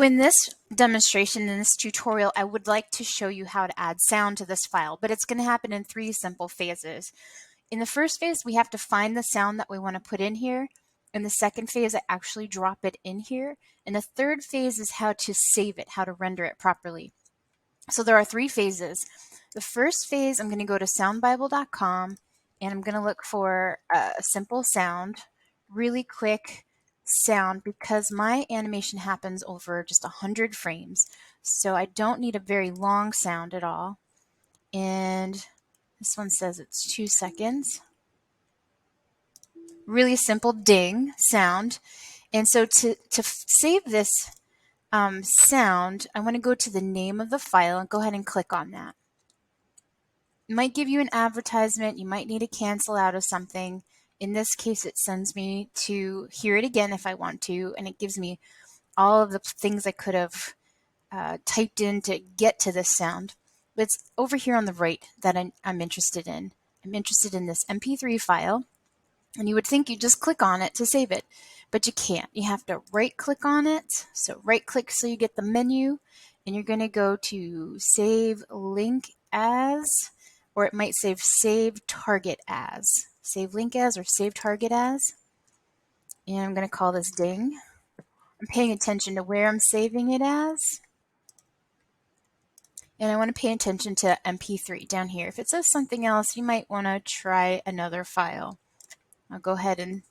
In this demonstration, in this tutorial, I would like to show you how to add sound to this file, but it's going to happen in 3 simple phases. In the first phase, we have to find the sound that we want to put in here. In the second phase, I actually drop it in here. And the third phase is how to save it, how to render it properly. So there are 3 phases. The first phase, I'm going to go to soundbible.com and I'm going to look for a simple sound, really quick sound, because my animation happens over just 100 frames. So I don't need a very long sound at all. And this one says it's 2 seconds. Really simple ding sound. And so to save this sound, I want to go to the name of the file and go ahead and click on that. It might give you an advertisement. You might need to cancel out of something. In this case, it sends me to hear it again if I want to, and it gives me all of the things I could have typed in to get to this sound. But it's over here on the right that I'm interested in. I'm interested in this MP3 file, and you would think you just click on it to save it, but you can't. You have to right-click on it. So right-click so you get the menu, and you're going to go to Save Link As, or it might save target as. Save link as or save target as. And I'm going to call this ding. I'm paying attention to where I'm saving it as. And I want to pay attention to MP3 down here. If it says something else, you might want to try another file. I'll go ahead and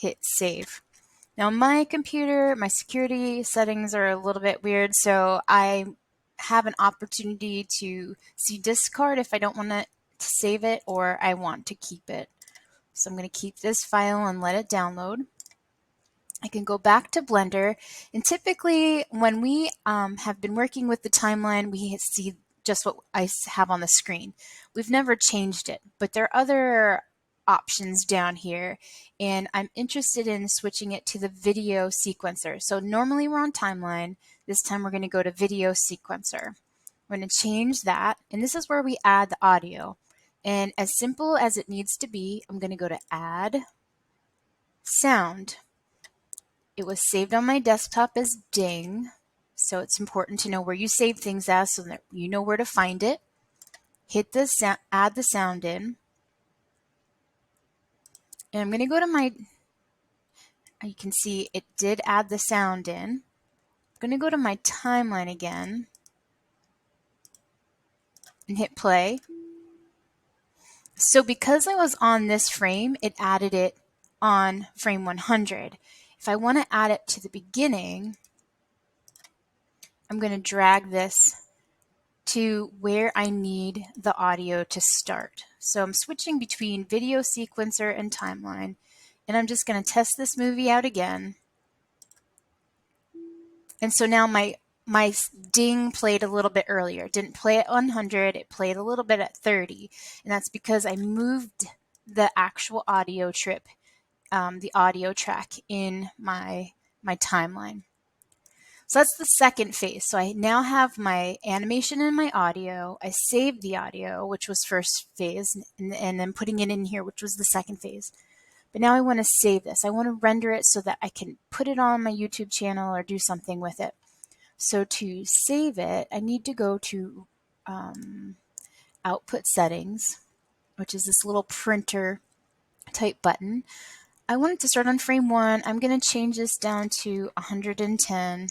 hit save. Now my computer, my security settings are a little bit weird, so I have an opportunity to see discard if I don't want to save it or I want to keep it. So I'm going to keep this file and let it download. I can go back to Blender, and typically when we have been working with the timeline, we see just what I have on the screen. We've never changed it, but there are other options down here, and I'm interested in switching it to the video sequencer. So normally we're on timeline. This time we're going to go to video sequencer. We're going to change that, and this is where we add the audio. And as simple as it needs to be, I'm going to go to add sound. It was saved on my desktop as ding, so it's important to know where you save things as so that you know where to find it. Hit the sound, add the sound in, and I'm going to go to my, you can see it did add the sound in. I'm going to go to my timeline again and hit play. So because I was on this frame, it added it on frame 100. If I want to add it to the beginning, I'm going to drag this to where I need the audio to start. So I'm switching between video sequencer and timeline, and I'm just going to test this movie out again. And so now my ding played a little bit earlier. It didn't play at 100, it played a little bit at 30, and that's because I moved the actual audio trip, the audio track in my timeline. So that's the second phase. So I now have my animation and my audio. I saved the audio, which was first phase, and then putting it in here, which was the second phase. But now I want to save this. I want to render it so that I can put it on my YouTube channel or do something with it. So to save it, I need to go to Output Settings, which is this little printer type button. I want it to start on frame 1. I'm going to change this down to 110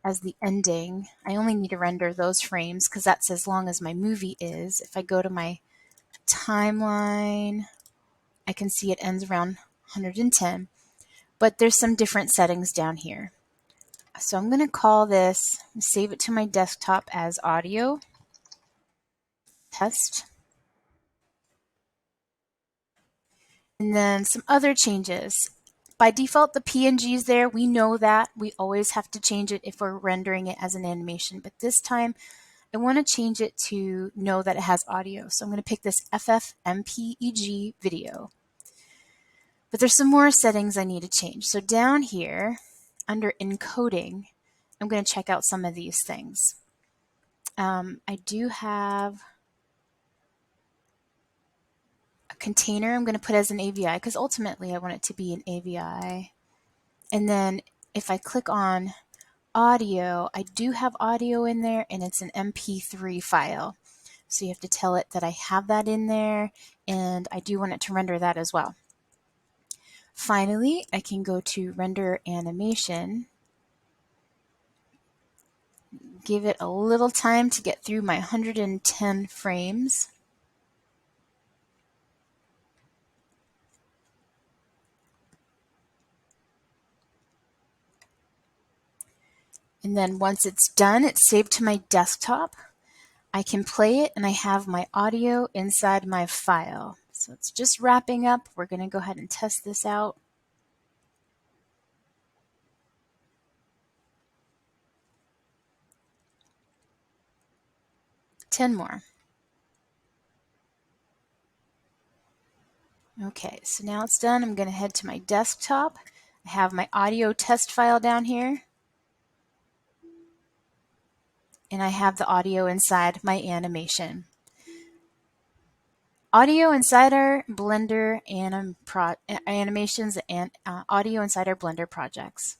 as the ending. I only need to render those frames because that's as long as my movie is. If I go to my timeline, I can see it ends around 110, but there's some different settings down here. So I'm going to call this, save it to my desktop as audio test. And then some other changes. By default, the PNG is there. We know that. We always have to change it if we're rendering it as an animation. But this time, I want to change it to know that it has audio. So I'm going to pick this FFmpeg video. But there's some more settings I need to change. So down here, under encoding, I'm going to check out some of these things. I do have a container I'm going to put as an AVI because ultimately I want it to be an AVI. And then if I click on audio, I do have audio in there and it's an MP3 file. So you have to tell it that I have that in there and I do want it to render that as well. Finally, I can go to render animation, give it a little time to get through my 110 frames. And then once it's done, it's saved to my desktop. I can play it and I have my audio inside my file. So it's just wrapping up. We're going to go ahead and test this out. Ten more. Okay, so now it's done. I'm going to head to my desktop. I have my audio test file down here. And I have the audio inside my animation. Audio inside our Blender animations and audio inside our Blender projects.